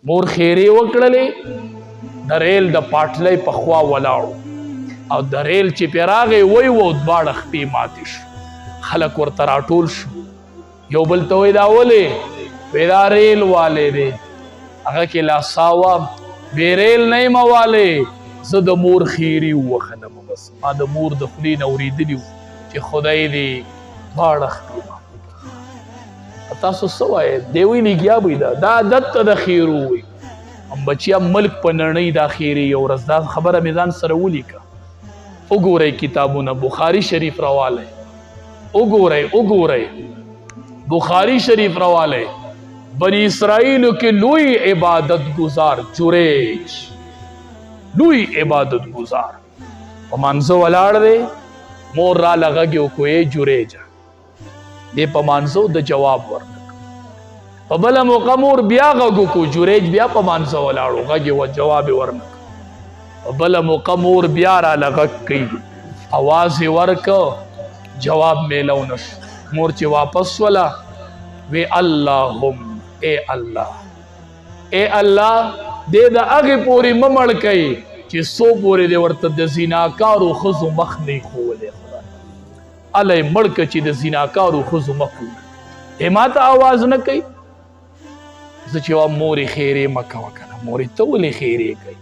مور خیرې وکړلې د ریل د پاټلۍ په خوا ولاړو او د ریل چې پې راغی وی و دواړه خپې ماتې شو خلک ورته راټول شو یو بل ته وایي دا ولې وی دا ریل والی دی هغه کې لاساوه وی ریل نه یم والی زه د مور خیرې ووښلم بس ما د مور د خولې نه اورېدلي وو چې خدای دې دواړه خپې ماتې تاسو څه وایې دی ویلي ګیا به دا عادت ته د خیرو وي بچیا ملک په نړۍ دا خیرې یو ورځ دا خبره مې ځان سره ولیکه وګورئ کتابونه بخاري شریف راوالی وګورئ بخاري شریف راوالی بنی اسرائیلو کې لوی عبادت گزار جریج لوی عبادت گزار په مانځه ولاړ دی مور را لغږې وکړې جریجه دی په مانځو د جواب ورنک په بله موقع مور بیا غږ وکړو جریج بیا په مانځه ولاړو غږ یې جواب یې ورنک په بله موقع مور بیا راله غږ کوي اواز یې ورکه جواب میلو نشو مور چې واپس وله وی اللهم اے الله دې د هغې پورې مه مړ کوي چې څو پورې دې ورته د زیناکارو ښځو مخ نه یې ښوولی الله یې مړ که چې د زیناکارو ښځو مخ وویني ما ته آواز نه کوي زه چې وام مورې خیرې مه کوه که نه مورې ته ولې خیرې کوي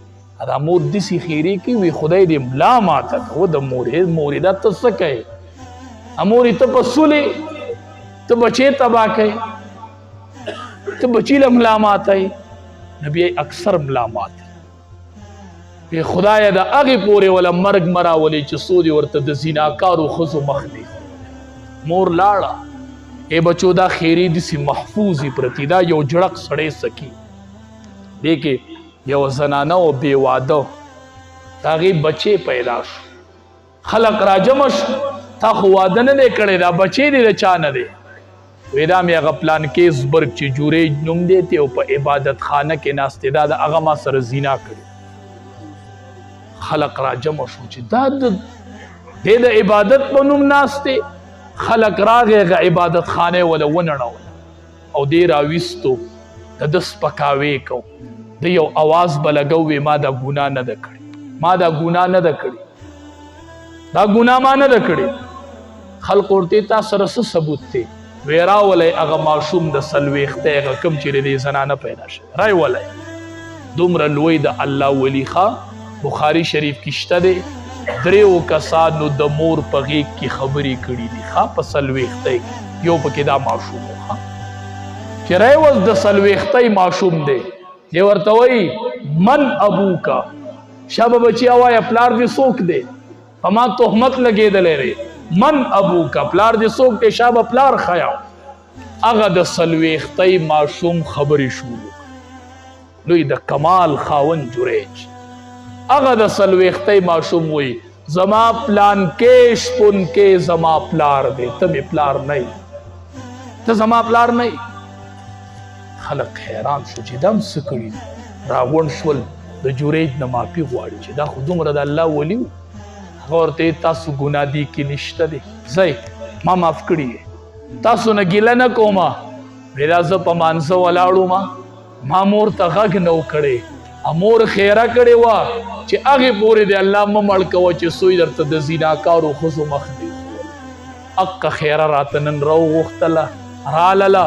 دا مور داسې خیرې کوي وي خدای دې ملا ماته که و د مورې دا ته څه کوې مورې ته په سولې ته بچې تباه کوې ته بچي له ملا ماتوې نو بیا اکثر ملا ماتوي وی خدایه د هغې پورې وله مرګ مه راولې چې څو دې ورته د زیناکارو ښځو مخ دی مور لاړه ای بچو دا خیرې داسې محفوظې پرتي دا یو جړق سړی سکي دې کې یو زنانه و بې واده د هغې بچې پیدا شو خلق راجمع شو تا خو واده نه دی کړی دا بچې دی د چا نه دی وی دا مې هغه پلانکیزبرګ چې جوریج نوم دی او په عبادت خانه کې ناست دی دا د هغه ما سره زینا کړي خلق را جمع شو چې دا د عبادت په نوم ناست دی خلق راغی هغه عبادت خانه وله ونړوله او دې راویستو د ده سپکاوی کو د یو اواز به لګو وی ما دا ګناه نه ده کړې دا ګناه ما نه ده کړې خلق ورته تا سره څه ثبوت دی وی راولی هغه ماشوم د څلوېښتۍ هغه کوم چې د دې زنانه پیدا شوی راولی دومره لوی د الله ولی ښه بخاري شریف کې شته دی دریو کسانو د مور په غېږ کې خبرې کړي دي ښه په څلوېښتۍ کې یو پکې دا ماشوم و چې راوز د څلوېښتۍ ماشوم دی دی ورته وایي من ابوکا شابه بچیا وایه پلار دې څوک دی په ما تهمت لګېدلی دی من ابوکا پلار دې څوک دی شابه پلار ښیه هغه د څلوېښتۍ ماشوم خبرې شروع لوی د کمال خاوند جریج هغه د څلوېښتۍ ماشوم وایي زما پلانکې شپونکې زما پلار دی ته مې پلار نه یې ته زما پلار نه یې خلق حیران شو چې دا هم څه کړي دي راغونډ شول د جریج نه معافي غواړي چې دا خو دومره د الله ولي و هغه ورته تاسو ګناه دې کې نشته دی ځئ ما معاف کړي تاسو نه ګیله نه کومه وی دا زه په مانځه ولاړو ما مور ته غږ نه و کړی مور خیره کړې وه چې هغې پورې د الله مه مړ کوه چې سوی درته د زیناکارو ښځو مخ دی حقه خیره راته نن راوغوښتله رالله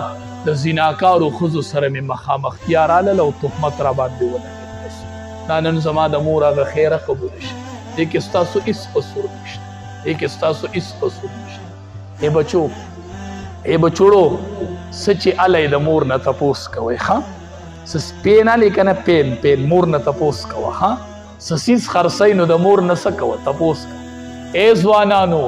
د زیناکارو ښځو سره مې مخامختیا رالله او تهمت را باندې ولګېد دا نن زما د مور هغه خیره قبوله شي دې کې ستاسو هېڅ قصور نشته ای بچو ای بچوړو څه چې الی د مور نه تپوس کوئ ښه پین الی که نه پین مور نه تپوس کوه څه څیز خرڅئ نو د مور نه څه کوه تپوس کوه ای ځوانانو